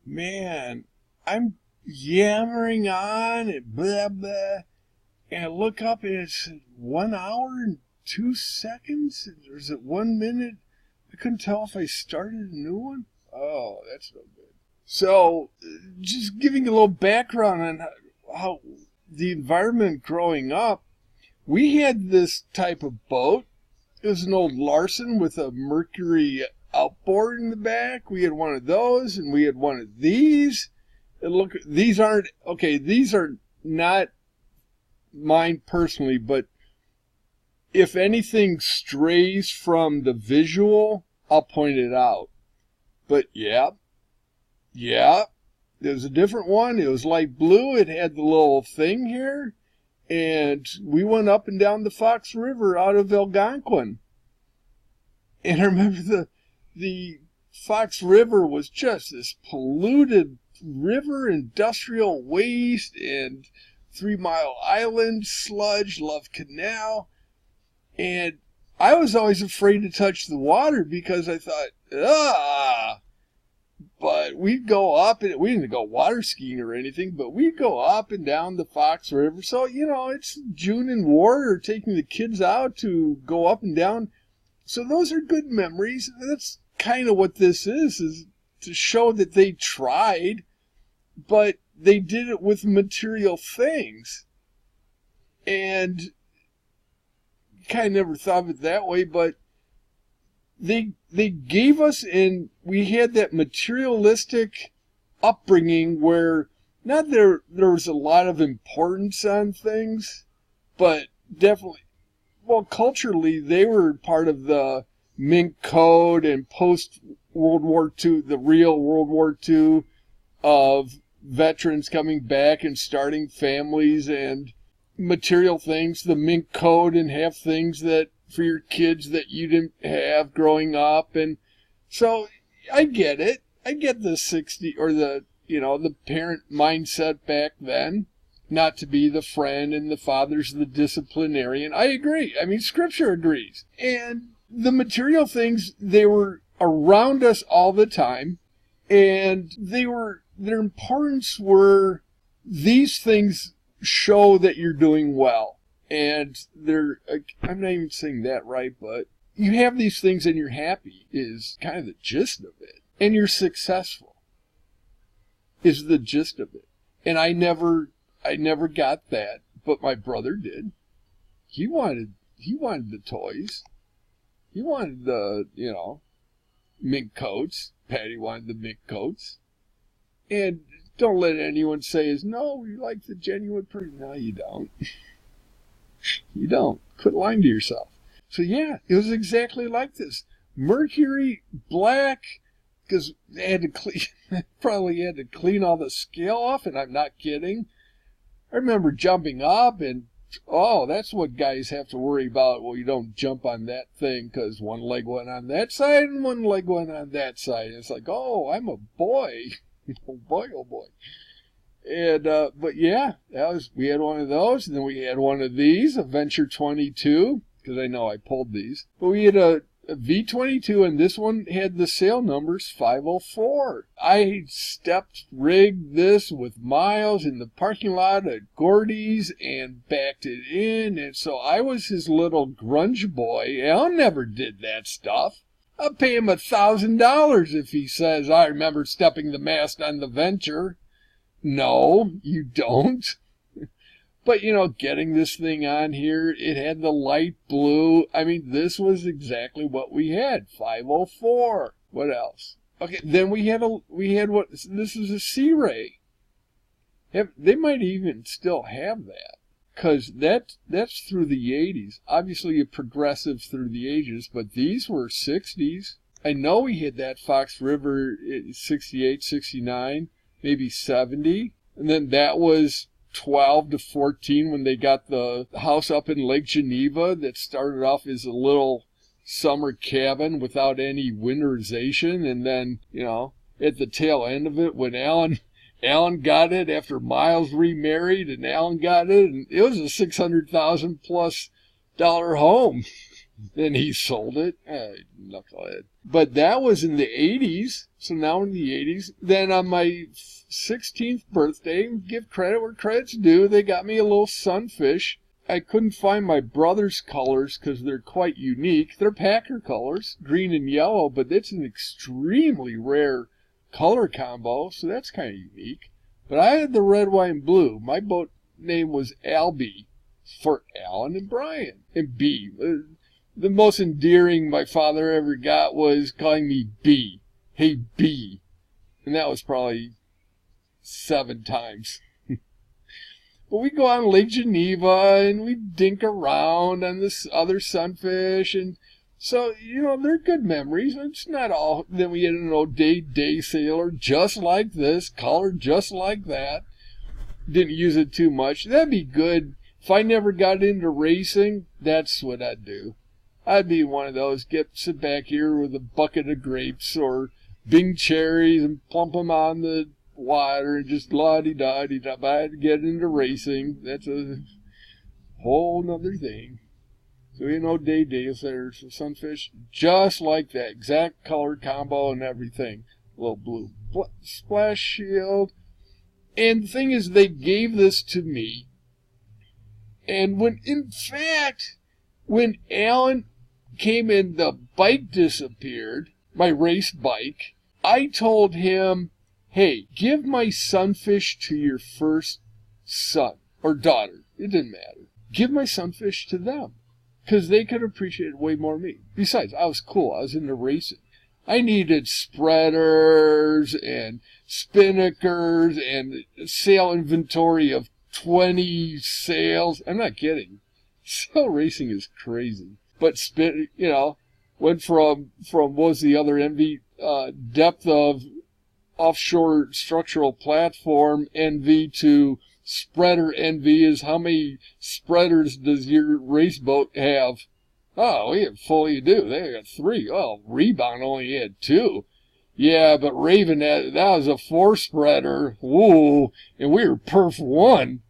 man, I'm yammering on and blah, blah. And I look up and it's 1 hour and 2 seconds. Or is it 1 minute? I couldn't tell if I started a new one. Oh, that's no good. So, just giving a little background on how the environment growing up, we had this type of boat. It was an old Larson with a Mercury outboard in the back. We had one of those, and we had one of these. And look, these are not mine personally, but if anything strays from the visual, I'll point it out. But yeah, there was a different one. It was light blue. It had the little thing here. And we went up and down the Fox River out of Algonquin. And I remember the Fox River was just this polluted river, industrial waste, and 3 Mile Island, sludge, Love Canal. And I was always afraid to touch the water because I thought, but we'd go up, and we didn't go water skiing or anything, but we'd go up and down the Fox River. So, it's June and Warrior taking the kids out to go up and down. So those are good memories. That's kind of what this is to show that they tried, but they did it with material things. And kind of never thought of it that way, but they gave us, and we had that materialistic upbringing where not there was a lot of importance on things, but definitely, well, culturally, they were part of the Mink Code and post-World War II, the real World War II of veterans coming back and starting families and material things, the Mink Code, and have things that for your kids that you didn't have growing up. And so I get it. I get the 60 or the parent mindset back then, not to be the friend and the father's the disciplinarian. I agree. I mean, Scripture agrees. And the material things, they were around us all the time, and their importance were these things show that you're doing well. And I'm not even saying that right, but you have these things and you're happy is kind of the gist of it. And you're successful is the gist of it. And I never got that, but my brother did. He wanted the toys. He wanted the, mink coats. Patty wanted the mink coats. And don't let anyone say no, you like the genuine person. No, you don't. You don't. Quit lying to yourself. So yeah, it was exactly like this. Mercury black, because they had to probably had to clean all the scale off, and I'm not kidding. I remember jumping up, and that's what guys have to worry about. Well, you don't jump on that thing because one leg went on that side and one leg went on that side. It's like, I'm a boy. Oh boy, oh boy. And, but yeah, we had one of those, and then we had one of these, a Venture 22, because I know I pulled these. But we had a V22, and this one had the sale numbers 504. I rigged this with Miles in the parking lot at Gordy's and backed it in, and so I was his little grunge boy. Al never did that stuff. I'll pay him $1,000 if he says, I remember stepping the mast on the Venture. No, you don't. But, getting this thing on here, it had the light blue. I mean, this was exactly what we had. 504. What else? Okay, then we had what, this is a C-Ray. They might even still have that. Because that's through the 80s. Obviously a progressive through the ages, but these were 60s. I know we had that Fox River 68, 69, maybe 70. And then that was 12 to 14 when they got the house up in Lake Geneva that started off as a little summer cabin without any winterization. And then, at the tail end of it, when Alan got it after Miles remarried, and Alan got it, and it was a $600,000+ home. Then he sold it. Knucklehead. But that was in the 80s, so now in the 80s. Then on my 16th birthday, give credit where credit's due, they got me a little sunfish. I couldn't find my brother's colors because they're quite unique. They're Packer colors, green and yellow, but it's an extremely rare color combo, so that's kind of unique. But I had the red, white, and blue. My boat name was Albie for Alan and Brian. And B. The most endearing my father ever got was calling me B. Hey, B. And that was probably 7 times. But we go on Lake Geneva and we dink around on this other sunfish. And so, you know, they're good memories. It's not all. Then we had an old day sailor just like this, color just like that. Didn't use it too much. That'd be good. If I never got into racing, that's what I'd do. I'd be one of those, sit back here with a bucket of grapes or Bing cherries and plump them on the water and just la-di-da-di-da. But I'd get into racing. That's a whole nother thing. So, you know, day sailors, sunfish, just like that. Exact color combo and everything. A little blue splash shield. And the thing is, they gave this to me. And in fact, when Alan came in, the bike disappeared, my race bike. I told him, hey, give my sunfish to your first son or daughter. It didn't matter. Give my sunfish to them because they could appreciate it way more than me. Besides, I was cool. I was into racing. I needed spreaders and spinnakers and sail inventory of 20 sails. I'm not kidding. Sail racing is crazy. But went from what was the other envy? Depth of offshore structural platform NV to spreader NV is how many spreaders does your race boat have? Oh, we have fully do. They got 3. Oh, Rebound only had 2. Yeah, but Raven that was a 4 spreader. Whoa, and we were perf 1.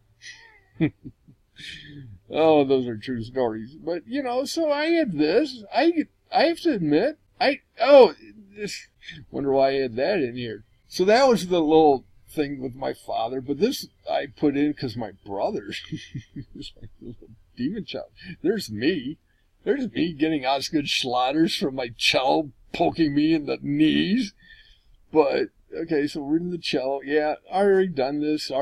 Oh, those are true stories. But, you know, so I had this. I have to admit, wonder why I had that in here. So that was the little thing with my father. But this I put in because my brother, was like a little demon child. There's me. There's me getting Osgood Schlatters from my cello poking me in the knees. But, okay, so we're in the cello. Yeah, I already done this.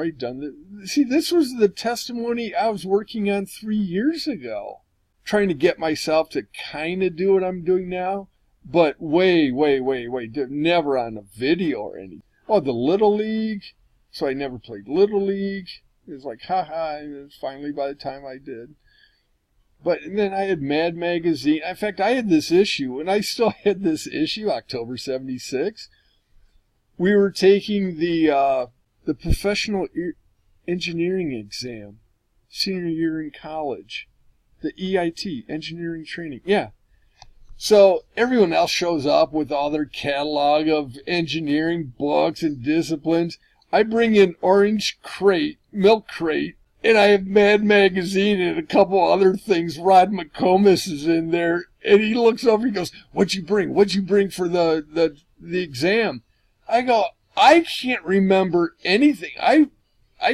See, this was the testimony I was working on 3 years ago. Trying to get myself to kind of do what I'm doing now. But way, never on a video or anything. Oh, the Little League. So I never played Little League. It was like, haha, and it was finally by the time I did. But then I had Mad Magazine. In fact, I had this issue, and I still had this issue, October 76. We were taking the professional engineering exam, senior year in college. The EIT, engineering training. Yeah. So everyone else shows up with all their catalog of engineering books and disciplines. I bring in Orange Crate, Milk Crate, and I have Mad Magazine and a couple other things. Rod McComas is in there, and he looks over and goes, "What'd you bring? What'd you bring for the exam?" I go, "I can't remember anything. I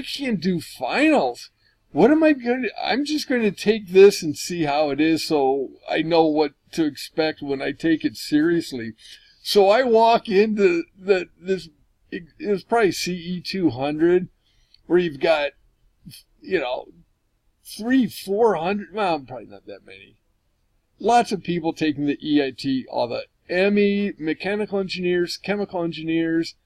can't do finals. What am I going to... I'm just going to take this and see how it is so I know what to expect when I take it seriously." So I walk into this... It was probably CE 200, where you've got, 300-400... Well, probably not that many. Lots of people taking the EIT, all the ME, mechanical engineers, chemical engineers,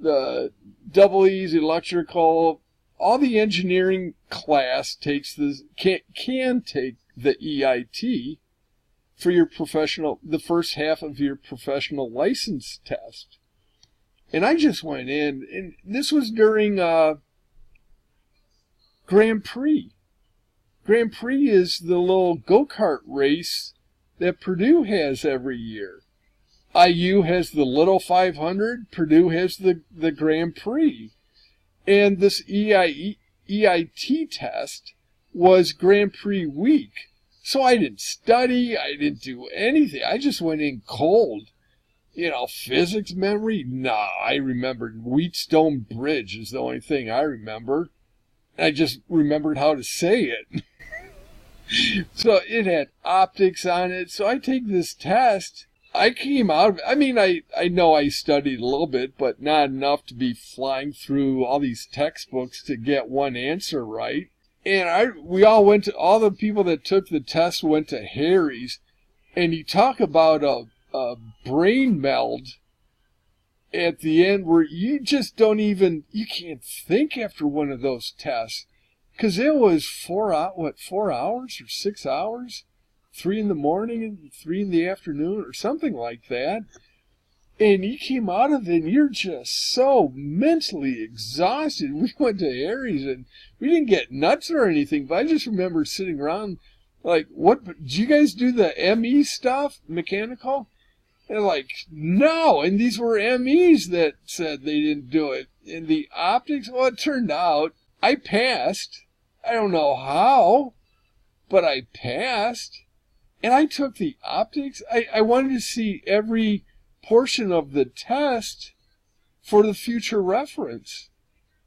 the double E's, electrical... All the engineering class takes this, can take the EIT for your professional, the first half of your professional license test. And I just went in, and this was during Grand Prix. Grand Prix is the little go-kart race that Purdue has every year. IU has the Little 500, Purdue has the Grand Prix. And this EIT test was Grand Prix week. So I didn't study. I didn't do anything. I just went in cold. Physics memory? Nah, I remembered Wheatstone Bridge is the only thing I remember. I just remembered how to say it. So it had optics on it. So I take this test. I came out of it. I mean, I know I studied a little bit, but not enough to be flying through all these textbooks to get one answer right. And all the people that took the test went to Harry's. And you talk about a brain meld at the end where you just you can't think after one of those tests. Because it was 4 hours or 6 hours? 3 in the morning and 3 in the afternoon or something like that. And you came out of it and you're just so mentally exhausted. We went to Harry's and we didn't get nuts or anything, but I just remember sitting around like, what, did you guys do the ME stuff, mechanical? And like, no, and these were MEs that said they didn't do it. And the optics, well, it turned out I passed. I don't know how, but I passed. And I took the optics. I wanted to see every portion of the test for the future reference.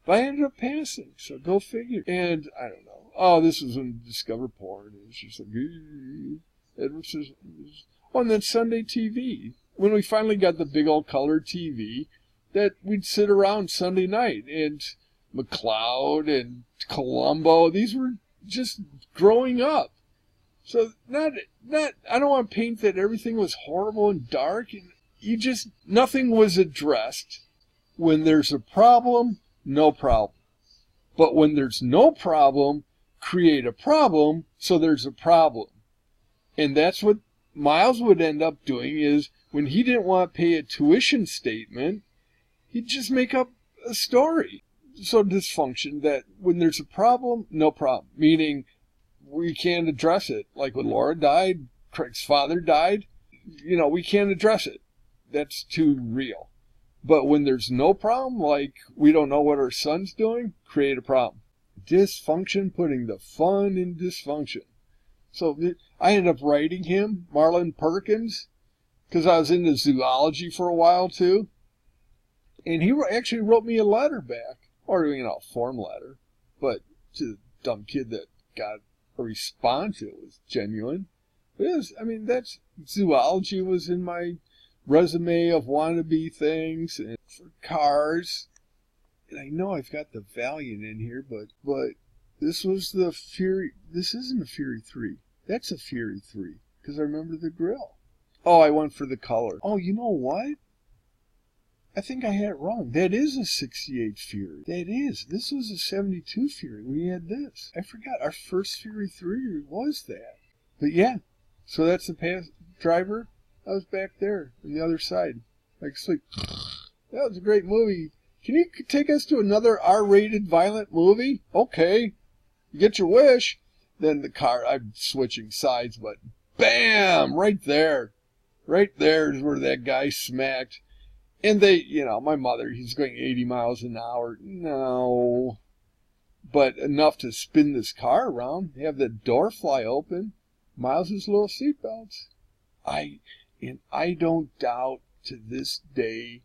But I ended up passing, so go figure. And I don't know. Oh, this was when I discovered porn. It was just like, and then Sunday TV. When we finally got the big old color TV, that we'd sit around Sunday night. And McLeod and Columbo, these were just growing up. So I don't want to paint that everything was horrible and dark. Nothing was addressed. When there's a problem, no problem. But when there's no problem, create a problem so there's a problem. And that's what Miles would end up doing is when he didn't want to pay a tuition statement, he'd just make up a story. So dysfunction that when there's a problem, no problem. Meaning we can't address it. Like when Laura died, Craig's father died, we can't address it. That's too real. But when there's no problem, like we don't know what our son's doing, create a problem. Dysfunction, putting the fun in dysfunction. So I ended up writing him, Marlon Perkins, because I was into zoology for a while too. And he actually wrote me a letter back. Or, form letter. But to the dumb kid that got a response, it was genuine. That's zoology was in my resume of wannabe things and for cars. And I know I've got the Valiant in here, but this was the Fury. This isn't a Fury 3. That's a Fury 3, because I remember the grill. Oh, I went for the color. Oh, you know what? I think I had it wrong. That is a 68 Fury. That is. This was a 72 Fury. We had this. I forgot. Our first Fury 3 was that. But yeah. So that's the driver. I was back there on the other side. Like sleep. That was a great movie. Can you take us to another R-rated violent movie? Okay. You get your wish. Then the car, I'm switching sides, but bam! Right there. Right there is where that guy smacked. And they, my mother, he's going 80 miles an hour. No. But enough to spin this car around, have the door fly open. Miles' little seatbelts. I don't doubt to this day,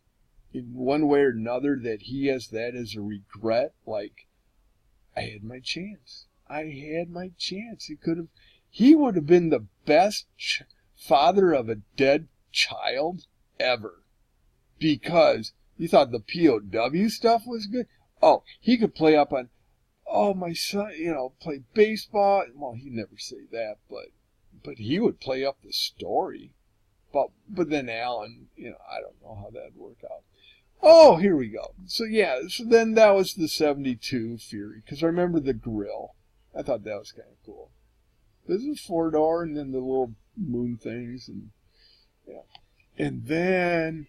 in one way or another, that he has that as a regret. Like, I had my chance. He would have been the best father of a dead child ever. Because you thought the POW stuff was good. Oh, he could play up on, my son, play baseball. Well, he'd never say that, but he would play up the story. But then Alan, I don't know how that'd work out. Oh, here we go. So then that was the 72 Fury, because I remember the grill. I thought that was kind of cool. This is 4-door, and then the little moon things, and then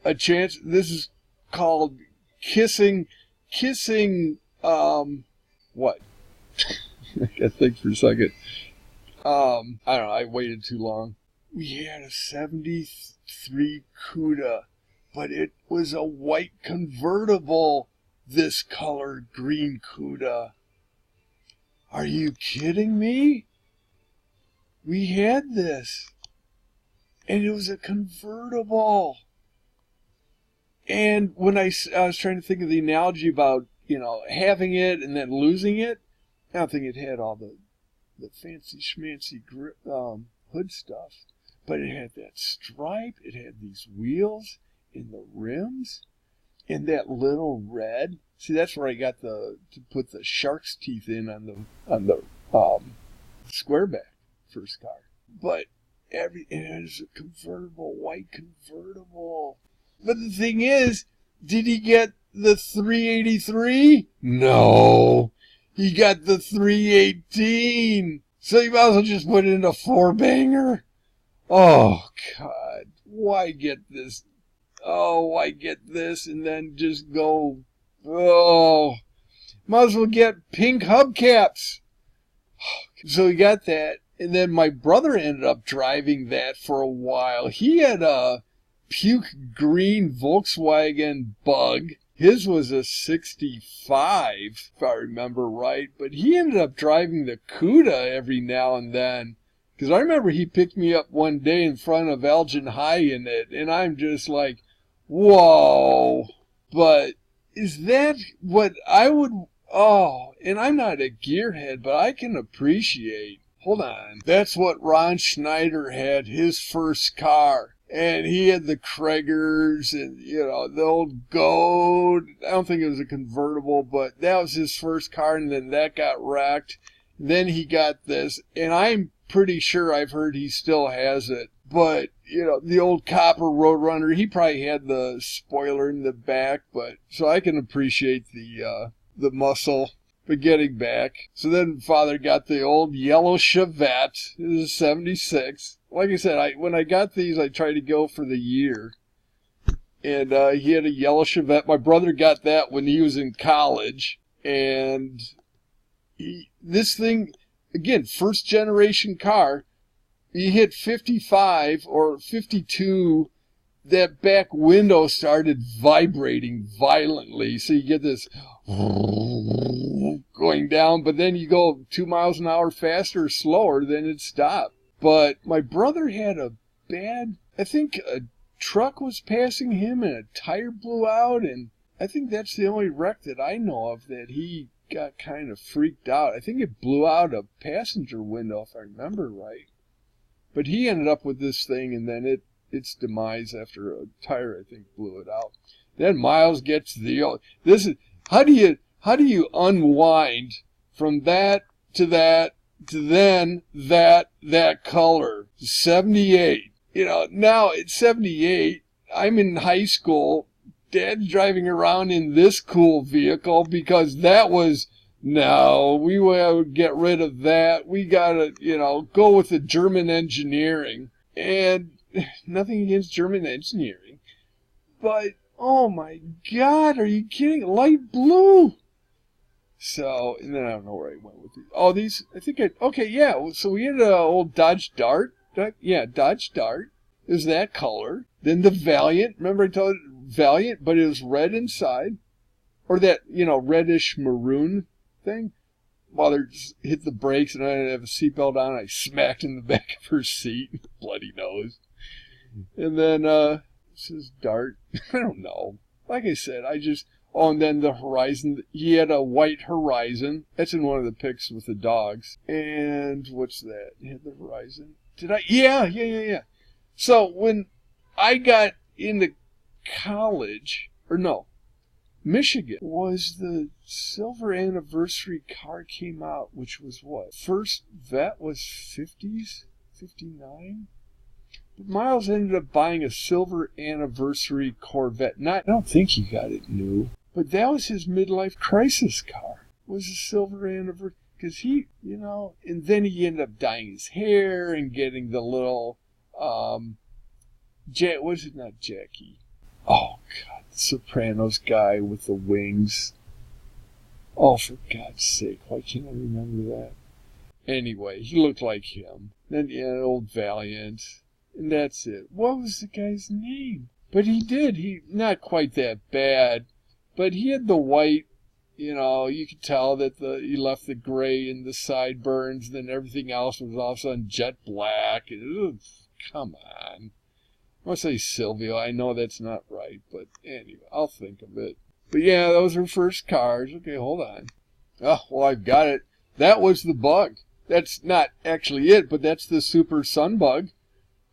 a chance. This is called kissing. What? I gotta think for a second. I don't know. I waited too long. We had a 73 Cuda, but it was a white convertible. This color green Cuda. Are you kidding me? We had this. And it was a convertible. And when I was trying to think of the analogy about, having it and then losing it, I don't think it had all the fancy schmancy hood stuff. But it had that stripe, it had these wheels and the rims, and that little red. See, that's where I got to put the shark's teeth in on the squareback first car. But it was a convertible, white convertible. But the thing is, did he get the 383? No. He got the 318. So you might as well just put it in a 4-banger. Oh, God. Why get this? Oh, why get this and then just go, oh. Might as well get pink hubcaps. So we got that. And then my brother ended up driving that for a while. He had a puke green Volkswagen Bug. His was a 65, if I remember right. But he ended up driving the Cuda every now and then. Because I remember he picked me up one day in front of Elgin High in it. And I'm just like, whoa. But is that what I would... Oh, and I'm not a gearhead, but I can appreciate. Hold on. That's what Ron Schneider had, his first car. And he had the Kriegers and, the old Goat. I don't think it was a convertible, but that was his first car, and then that got wrecked. Then he got this, and I'm pretty sure I've heard he still has it. But, the old Copper Roadrunner, he probably had the spoiler in the back, but so I can appreciate the muscle. But getting back, so then Father got the old yellow Chevette. It was a 76. Like I said, when I got these, I tried to go for the year. And he had a yellow Chevette. My brother got that when he was in college. And this thing, again, first generation car, he hit 55 or 52, that back window started vibrating violently. So you get this going down, but then you go 2 miles an hour faster or slower, then it stopped. But my brother had I think a truck was passing him and a tire blew out, and I think that's the only wreck that I know of that he got kind of freaked out. I think it blew out a passenger window, if I remember right. But he ended up with this thing, and then its demise after a tire, I think, blew it out. Then Miles gets this is how do you unwind from that to that to then that color? 78. Now it's 78. I'm in high school. Dad's driving around in this cool vehicle because that was, no, we will get rid of that. We gotta, go with the German engineering. And nothing against German engineering. But, oh my God, are you kidding? Light blue. So, and then I don't know where I went with these. Oh, these, I think okay, yeah. So we had an old Dodge Dart. Yeah, Dodge Dart. It was that color. Then the Valiant. Remember I told you Valiant, but it was red inside. Or that, reddish maroon thing. Mother hit the brakes and I didn't have a seatbelt on. I smacked in the back of her seat. Bloody nose. And then, this is Dart. I don't know. Like I said, and then the Horizon. He had a white Horizon. That's in one of the pics with the dogs. And what's that? He had the Horizon. Did I? Yeah. So when I got into college, or no, Michigan, was the silver anniversary car came out, which was what? First vet was 50s? 59? But Miles ended up buying a silver anniversary Corvette. I don't think he got it new, but that was his midlife crisis car. Was a silver anniversary. Because he, and then he ended up dyeing his hair and getting the little, was it not Jackie? Oh, God, the Sopranos guy with the wings. Oh, for God's sake, why can't I remember that? Anyway, he looked like him. Then, an old Valiant. And that's it. What was the guy's name? But he not quite that bad, but he had the white, you could tell that he left the gray in the sideburns, and then everything else was all of a sudden jet black. Come on. I want to say Silvio. I know that's not right, but anyway, I'll think of it. But yeah, those were first cars. Okay, hold on. Oh, well, I've got it. That was the Bug. That's not actually it, but that's the Super Sun Bug.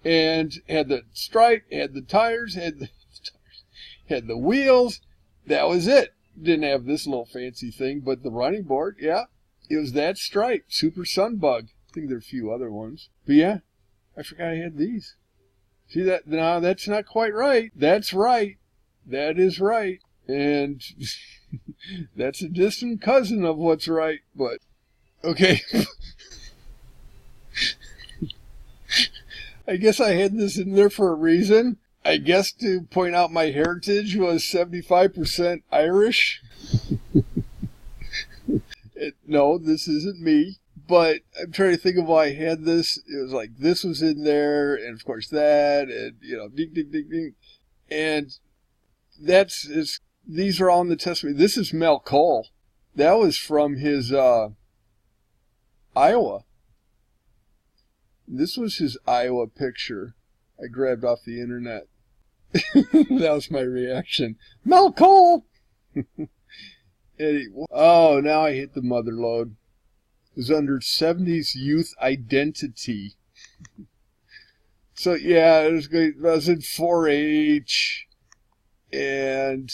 And had the stripe, had the tires, had the wheels. That was it. Didn't have this little fancy thing, but the running board, yeah, it was that stripe, Super Sun Bug. I think there are a few other ones. But yeah, I forgot I had these. See that? No, that's not quite right. That's right. That is right. And that's a distant cousin of what's right, but okay. I guess I had this in there for a reason. I guess to point out my heritage was 75% Irish. No, this isn't me. But I'm trying to think of why I had this. It was like this was in there, and of course that, and ding, ding, ding, ding. And these are all in the testimony. This is Mel Cole. That was from his Iowa. This was his Iowa picture I grabbed off the internet. That was my reaction. Mel Cole! Oh, now I hit the mother lode. It was under 70s youth identity. So yeah, it was great. I was in 4-H, and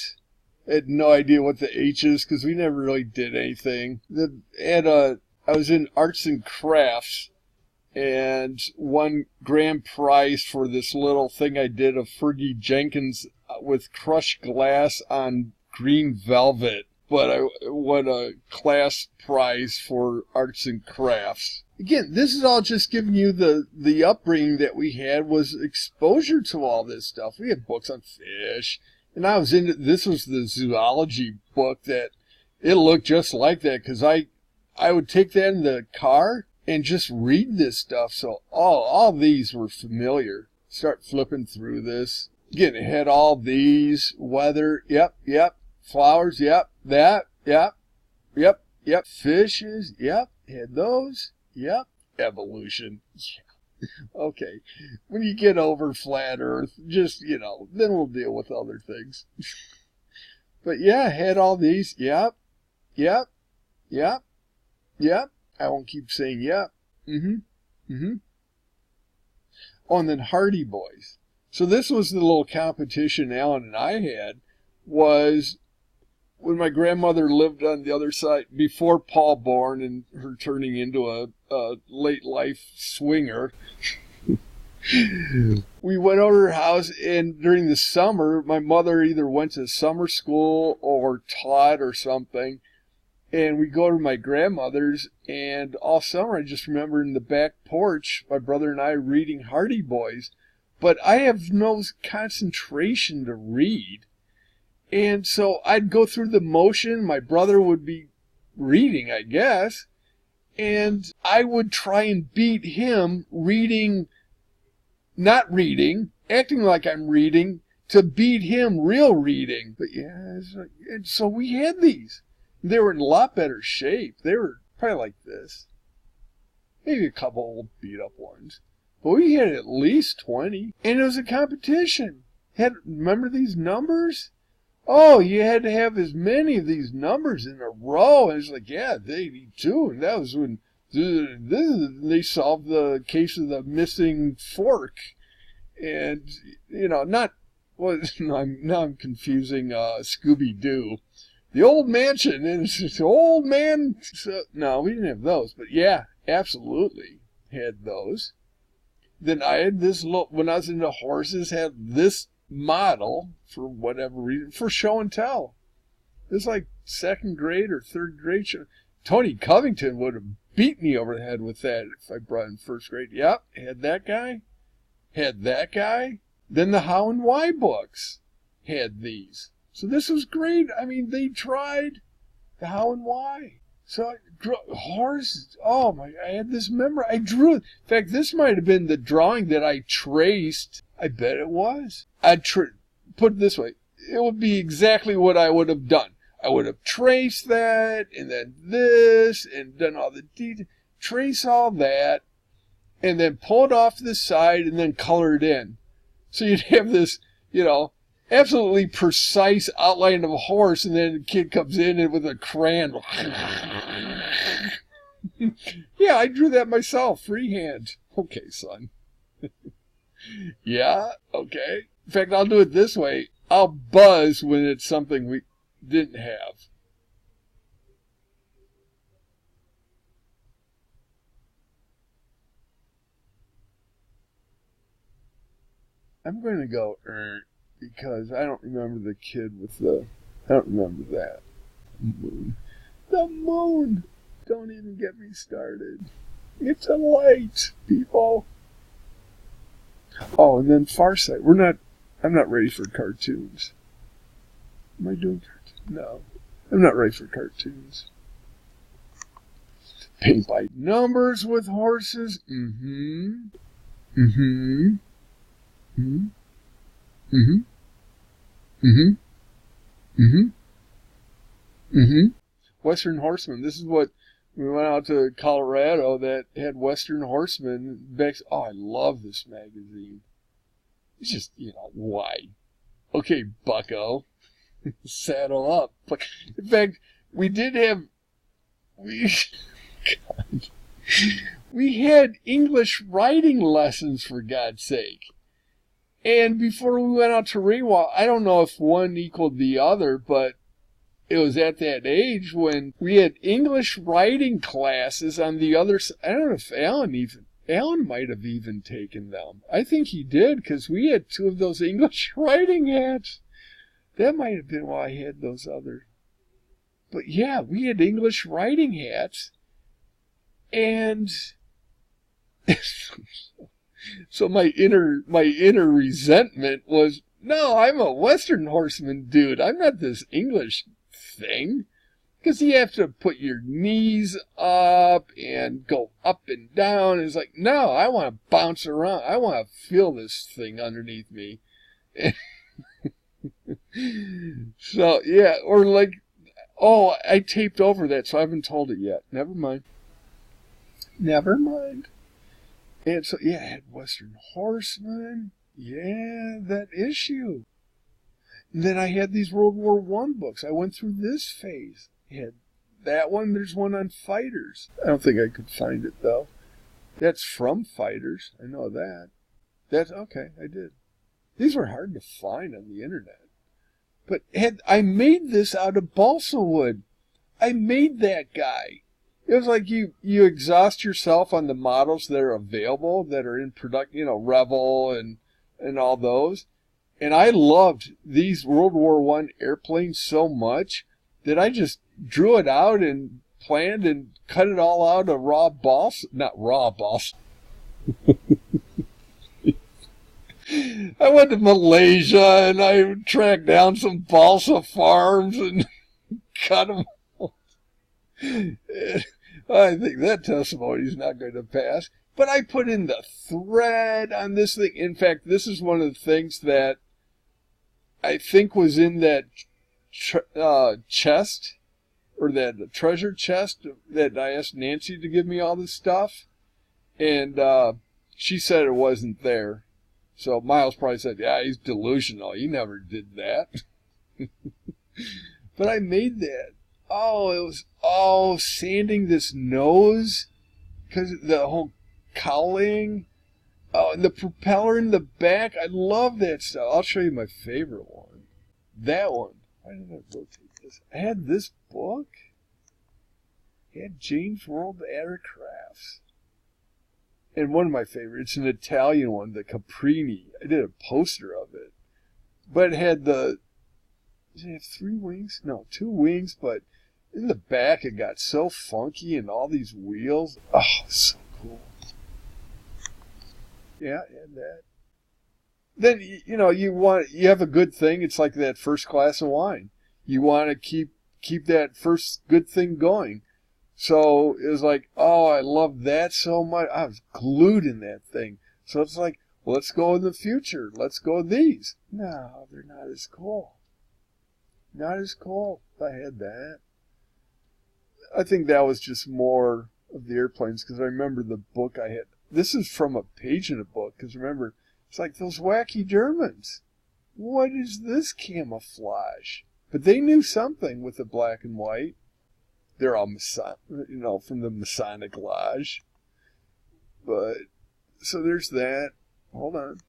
I had no idea what the H is because we never really did anything. I was in arts and crafts, and won grand prize for this little thing I did of Fergie Jenkins with crushed glass on green velvet. But I won a class prize for arts and crafts. Again, this is all just giving you the upbringing that we had was exposure to all this stuff. We had books on fish, and I was this was the zoology book that it looked just like that because I would take that in the car and just read this stuff. So all these were familiar. Start flipping through this. Again, it had all these, weather, yep. Flowers, yep. That, yep. Fishes, yep. Had those, yep. Evolution, yeah. Okay. When you get over flat Earth, just, then we'll deal with other things. But yeah, had all these, yep. I won't keep saying yep. Oh, and then Hardy Boys. So this was the little competition Alan and I had, was when my grandmother lived on the other side, before Paul born and her turning into a late life swinger. We went over her house, and during the summer, my mother either went to summer school or taught or something. And we go to my grandmother's, and all summer I just remember in the back porch, my brother and I reading Hardy Boys. But I have no concentration to read. And so I'd go through the motion. My brother would be reading, I guess. And I would try and beat him reading, not reading, acting like I'm reading, to beat him real reading. But yeah, and so we had these. They were in a lot better shape. They were probably like this. Maybe a couple old beat up ones. But we had at least 20. And it was a competition. Remember these numbers? Oh, you had to have as many of these numbers in a row. And it's like, yeah, 82. And that was when they solved the case of the missing fork. And, now I'm confusing Scooby-Doo. The old mansion, and it's just old man. So, no, we didn't have those. But yeah, absolutely had those. Then I had this when I was into horses, had this model for whatever reason, for show and tell. It was like second grade or third grade show. Tony Covington would have beat me over the head with that if I brought in first grade. Yep, had that guy. Then the How and Why books had these. So this was great. I mean, they tried the How and Why. So horse. Oh my! I had this memory. I drew. In fact, this might have been the drawing that I traced. I bet it was. I'd put it this way. It would be exactly what I would have done. I would have traced that, and then this, and done all the details. Trace all that, and then pull it off to the side, and then color it in. So you'd have this, you know, absolutely precise outline of a horse, and then the kid comes in and with a crayon. Yeah, I drew that myself, freehand. Okay, son. Yeah, okay. In fact, I'll do it this way. I'll buzz when it's something we didn't have. I'm going to go because I don't remember the kid with the... I don't remember that. Moon. The moon! Don't even get me started. It's a light, people. Oh, and then Farsight. I'm not ready for cartoons. Am I doing cartoons? No. I'm not ready for cartoons. Paint by numbers with horses. Mm-hmm. Mm-hmm. Mm-hmm. Mm-hmm. Mm-hmm. Mm-hmm. Mm-hmm. Western Horseman. This is what we went out to Colorado that had Western Horseman. Oh, I love this magazine. It's just, why? Okay, bucko. Saddle up. In fact, we did have... God. We had English writing lessons, for God's sake. And before we went out to Rewa, I don't know if one equaled the other, but it was at that age when we had English writing classes on the other side. I don't know if Alan might have even taken them. I think he did, because we had two of those English writing hats. That might have been why I had those other. But yeah, we had English writing hats. And so my inner resentment was, no, I'm a Western Horseman dude. I'm not this English thing. Because you have to put your knees up and go up and down. It's like, no, I want to bounce around. I want to feel this thing underneath me. So, yeah, or like, oh, I taped over that, so I haven't told it yet. Never mind. Never mind. And so, yeah, I had Western Horseman. Yeah, that issue. And then I had these World War I books. I went through this phase. I had that one. There's one on fighters. I don't think I could find it, though. That's from Fighters. I know that. That's okay, I did. These were hard to find on the internet. But I made this out of balsa wood. I made that guy. It was like you exhaust yourself on the models that are available, that are in production, Rebel and all those. And I loved these World War I airplanes so much that I just drew it out and planned and cut it all out of raw balsa. Not raw balsa. I went to Malaysia and I tracked down some balsa farms and cut them. I think that testimony is not going to pass. But I put in the thread on this thing. In fact, this is one of the things that I think was in that chest, or that treasure chest that I asked Nancy to give me all this stuff. And she said it wasn't there. So Miles probably said, yeah, he's delusional. He never did that. But I made that. Oh, it was, sanding this nose. Because the whole cowling. Oh, and the propeller in the back. I love that stuff. I'll show you my favorite one. That one. Why did I rotate this? I had this book. I had James World Aircrafts. And one of my favorites, an Italian one, the Caprini. I did a poster of it. But it had does it have 3 wings? No, 2 wings, but in the back it got so funky and all these wheels. Oh, so cool. Yeah, and that. Then, you have a good thing. It's like that first glass of wine. You want to keep that first good thing going. So it was like, oh, I love that so much. I was glued in that thing. So it's like, well, let's go in the future. Let's go with these. No, they're not as cool. Not as cool. I had that. I think that was just more of the airplanes, because I remember the book I had. This is from a page in a book, because remember, It's like those wacky Germans. What is this camouflage? But they knew something with the black and white. They're all from the Masonic Lodge. But, so there's that. Hold on.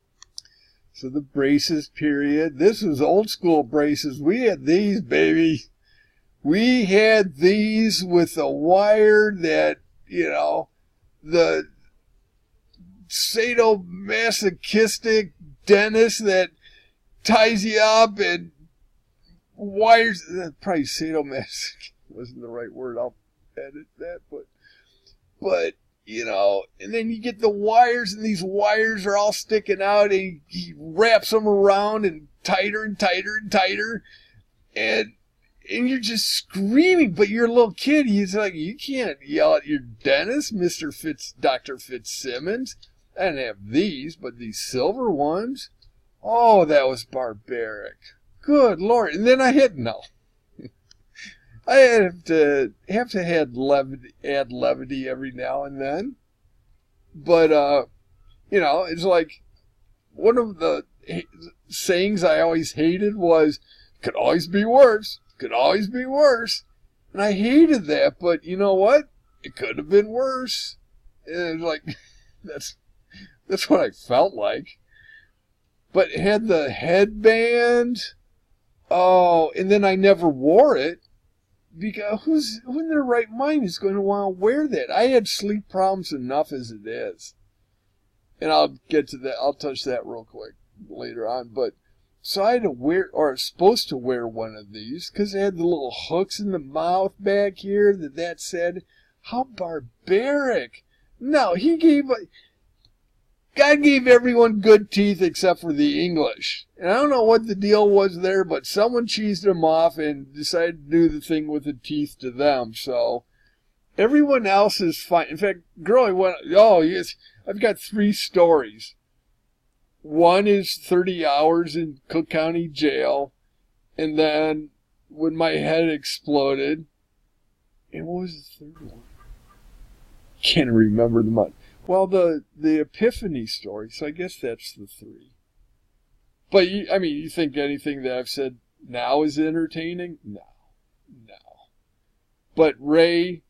So the braces period. This was old school braces. We had these, baby. We had these with a wire that, the sadomasochistic dentist that ties you up and wires. Probably sadomasochistic wasn't the right word. I'll edit that, but and then you get the wires, and these wires are all sticking out, and he wraps them around and tighter and tighter and tighter, and you're just screaming, but you're a little kid. He's like, you can't yell at your dentist, Dr. Fitzsimmons. I didn't have these, but these silver ones. Oh, that was barbaric. Good Lord. And then I had I have to add levity every now and then. But, it's like one of the sayings I always hated was, could always be worse. Could always be worse. And I hated that, but you know what? It could have been worse. And it was like, that's what I felt like. But it had the headband. Oh, and then I never wore it. Because who in their right mind is going to want to wear that? I had sleep problems enough as it is. And I'll get to that. I'll touch that real quick later on. But so I had to wear, or supposed to wear one of these, because it had the little hooks in the mouth back here that said, how barbaric. No, God gave everyone good teeth except for the English. And I don't know what the deal was there, but someone cheesed them off and decided to do the thing with the teeth to them. So everyone else is fine. In fact, girl, yes, I've got 3 stories. One is 30 hours in Cook County Jail. And then when my head exploded, and what was the third one? Can't remember the month. Well, the Epiphany story, so I guess that's the 3. But, you think anything that I've said now is entertaining? No. But Ray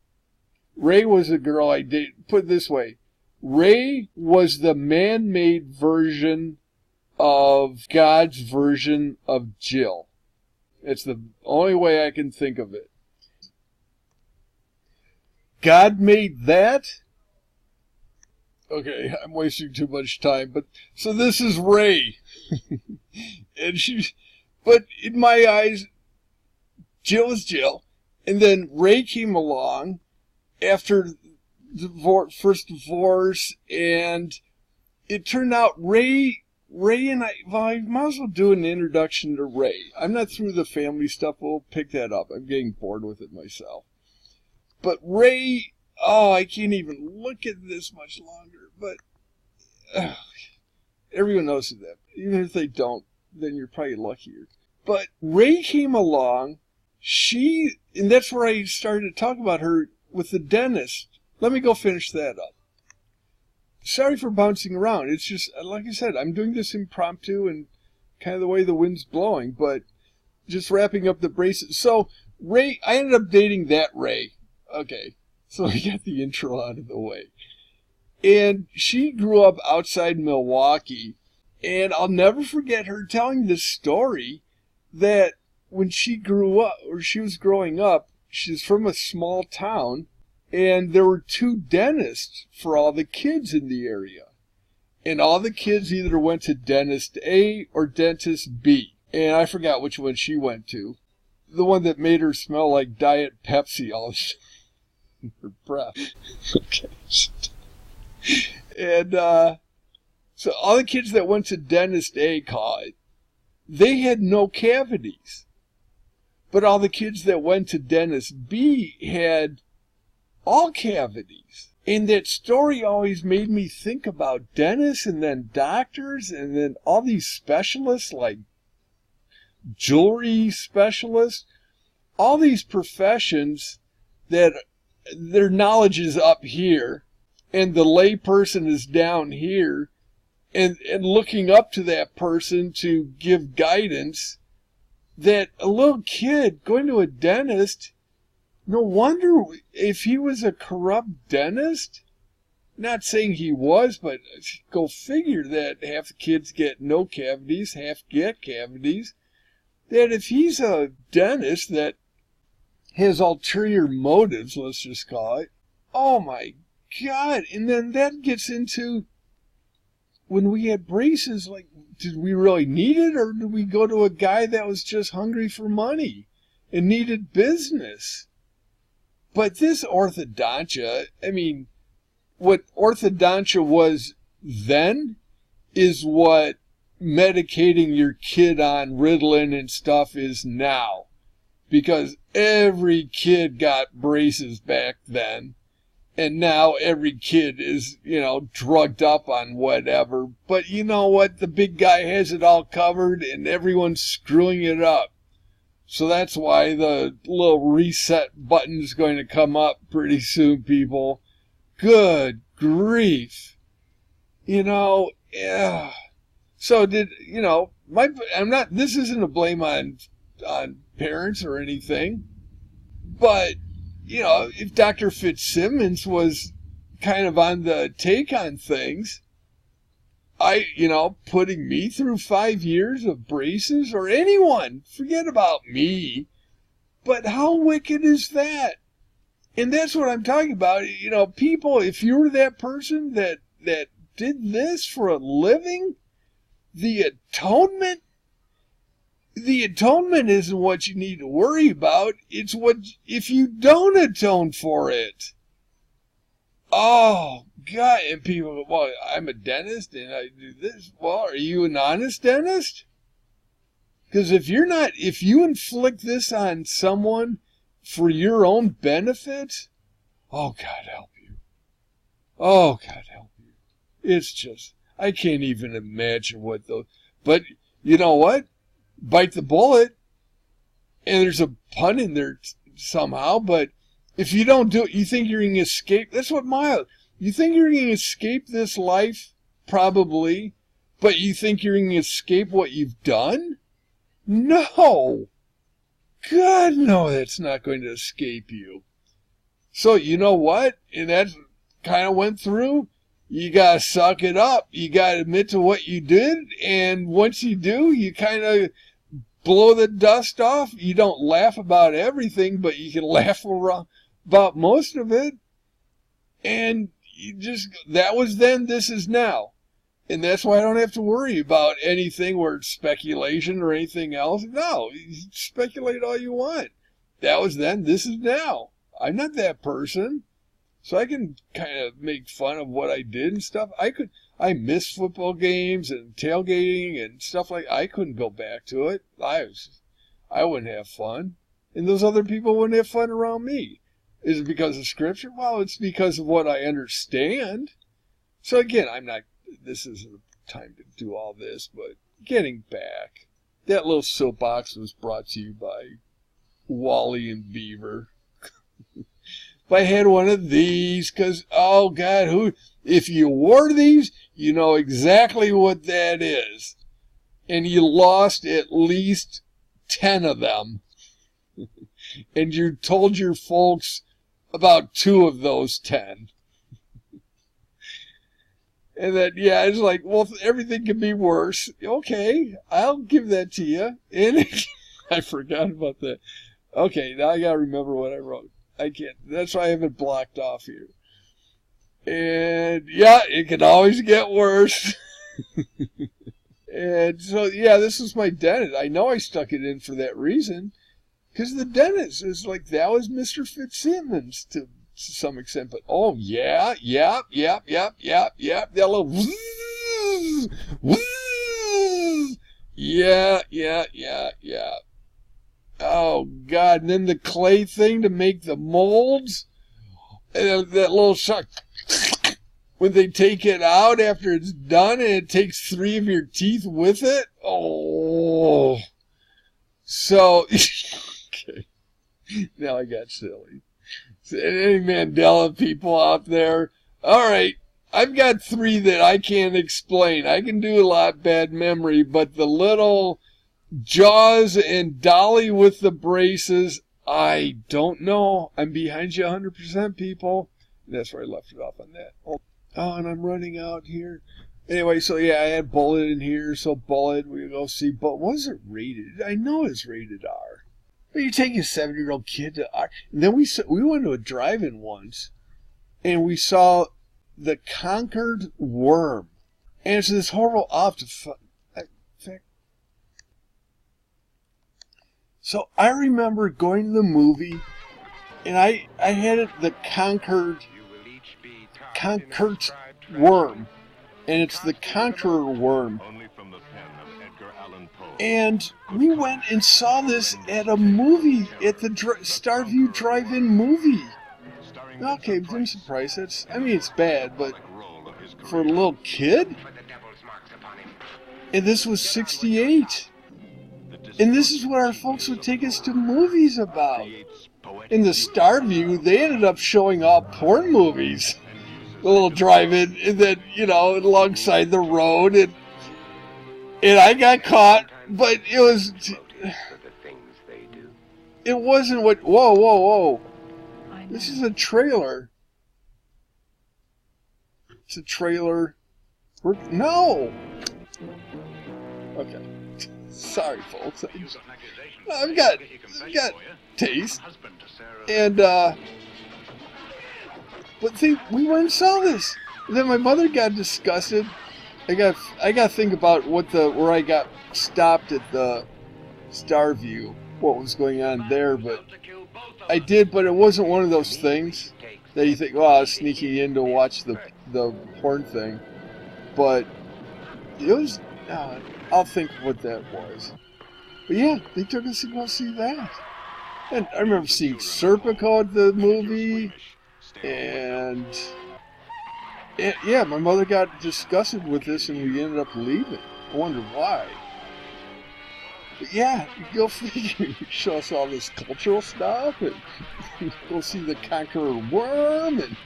was a girl I dated. Put it this way. Ray was the man-made version of God's version of Jill. It's the only way I can think of it. God made that? Okay, I'm wasting too much time, but so this is Ray. But in my eyes, Jill is Jill. And then Ray came along after the first divorce, and it turned out Ray and I might as well do an introduction to Ray. I'm not through the family stuff. We'll pick that up. I'm getting bored with it myself. But Ray, I can't even look at this much longer, but everyone knows that. Even if they don't, then you're probably luckier. But Ray came along, and that's where I started to talk about her with the dentist. Let me go finish that up. Sorry for bouncing around. It's just, like I said, I'm doing this impromptu and kind of the way the wind's blowing, but just wrapping up the braces. So, Ray, I ended up dating that Ray. Okay, so I got the intro out of the way. And she grew up outside Milwaukee, and I'll never forget her telling this story that when she grew up, or she was growing up, she's from a small town, and there were 2 dentists for all the kids in the area. And all the kids either went to dentist A or dentist B. And I forgot which one she went to. The one that made her smell like Diet Pepsi all the time. Her breath. Okay. And so all the kids that went to dentist A, they had no cavities. But all the kids that went to dentist B had all cavities. And that story always made me think about dentists and then doctors and then all these specialists like jewelry specialists, all these professions that their knowledge is up here and the lay person is down here, and looking up to that person to give guidance, that a little kid going to a dentist, no wonder if he was a corrupt dentist, not saying he was, but go figure that half the kids get no cavities, half get cavities, that if he's a dentist that has ulterior motives, let's just call it, oh my God. And then that gets into, when we had braces, like, did we really need it, or did we go to a guy that was just hungry for money and needed business? But this orthodontia, I mean, what orthodontia was then is what medicating your kid on Ritalin and stuff is now. Because every kid got braces back then. And now every kid is, drugged up on whatever. But you know what? The big guy has it all covered and everyone's screwing it up. So that's why the little reset button is going to come up pretty soon, people. Good grief. Yeah. So this isn't a blame on parents or anything. But, if Dr. Fitzsimmons was kind of on the take on things, putting me through 5 years of braces, or anyone, forget about me. But how wicked is that? And that's what I'm talking about. People, if you were that person that did this for a living, the atonement isn't what you need to worry about. It's what if you don't atone for it. Oh, God. And people go, well, I'm a dentist and I do this. Well, are you an honest dentist? Because if you inflict this on someone for your own benefit, oh, God help you. Oh, God help you. It's just, I can't even imagine what those, but you know what? Bite the bullet, and there's a pun in there somehow, but if you don't do it, you think you're going to escape. That's what you think you're going to escape this life, probably, but you think you're going to escape what you've done? No. God, no, that's not going to escape you. So, you know what? And that kind of went through. You got to suck it up. You got to admit to what you did. And once you do, you kind of blow the dust off. You don't laugh about everything, but you can laugh about most of it. And that was then, this is now. And that's why I don't have to worry about anything where it's speculation or anything else. No, you speculate all you want. That was then, this is now. I'm not that person. So I can kind of make fun of what I did and stuff. I missed football games and tailgating and stuff like that. I couldn't go back to it. I wouldn't have fun. And those other people wouldn't have fun around me. Is it because of Scripture? Well, it's because of what I understand. So again, this isn't the time to do all this, but getting back. That little soapbox was brought to you by Wally and Beaver. If I had one of these, because, oh God, if you wore these, you know exactly what that is. And you lost at least 10 of them. And you told your folks about 2 of those 10. And then, yeah, it's like, well, everything can be worse. Okay, I'll give that to you. And I forgot about that. Okay, now I got to remember what I wrote. I can't. That's why I have it blocked off here. And, yeah, it can always get worse. And so, yeah, this was my dentist. I know I stuck it in for that reason. Because the dentist is like, that was Mr. Fitzsimmons to some extent. But, oh, yeah. That little whoosh, whoosh. Yeah. Oh, God. And then the clay thing to make the molds. And that little shock. When they take it out after it's done and it takes 3 of your teeth with it. Oh. So, okay. Now I got silly. So, any Mandela people out there, all right. I've got 3 that I can't explain. I can do a lot bad memory, but the little Jaws and Dolly with the braces, I don't know. I'm behind you 100%, people. That's where I left it off on that. Oh, and I'm running out here. Anyway, so yeah, I had Bullet in here. So Bullet, we go see. But was it rated? I know it's rated R. But you take a 7-year-old kid to R. And then we went to a drive-in once, and we saw The Conquered Worm. And it's this horrible So I remember going to the movie, and I had it, The Conquered Worm. And it's The Conqueror Worm. And we went and saw this at a movie, at the Starview Drive-In movie. Okay, I'm surprised. It's bad, but for a little kid? And this was 68. And this is what our folks would take us to movies about. In the Starview, they ended up showing all porn movies. A little drive-in, and then, alongside the road, and I got caught, but it wasn't what, whoa. This is a trailer. It's a trailer. No! Okay. Sorry, folks. I've got taste. And, but see, we went and saw this. And then my mother got disgusted. I got to think about where I got stopped at the Starview, what was going on there. But I did, but it wasn't one of those things that you think, oh, I was sneaking in to watch the porn thing. But it was, I'll think what that was. But yeah, they took us to go see that. And I remember seeing Serpico at the movie. And yeah, my mother got disgusted with this, and we ended up leaving. I wonder why. But yeah, go figure. Show us all this cultural stuff, and go see The Conqueror Worm, and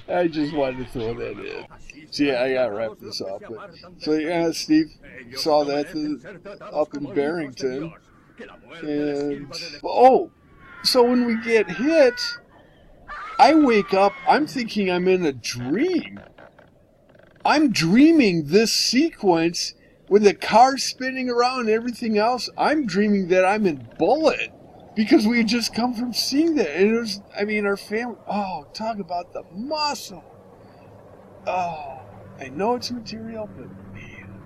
I just wanted to throw that in. So yeah, I gotta wrap this up. But, so yeah, Steve saw that up in Barrington, and so when we get hit, I wake up, I'm thinking I'm in a dream. I'm dreaming this sequence with the car spinning around and everything else. I'm dreaming that I'm in Bullet because we had just come from seeing that. And it was, our family, talk about the muscle. Oh, I know it's material, but man,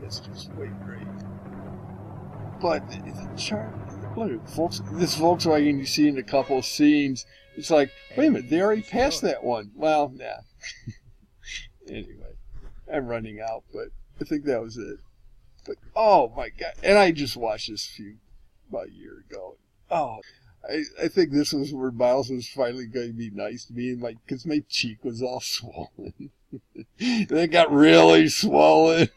it's just way great. But the chart, look, this Volkswagen you see in a couple of scenes, it's like, wait a minute, they already passed that one. Well, nah. Anyway, I'm running out, but I think that was it. But, oh my God. And I just watched this about a year ago. Oh, I think this was where Miles was finally going to be nice to me, because my cheek was all swollen. And it got really swollen.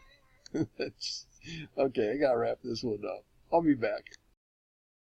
Okay, I got to wrap this one up. I'll be back.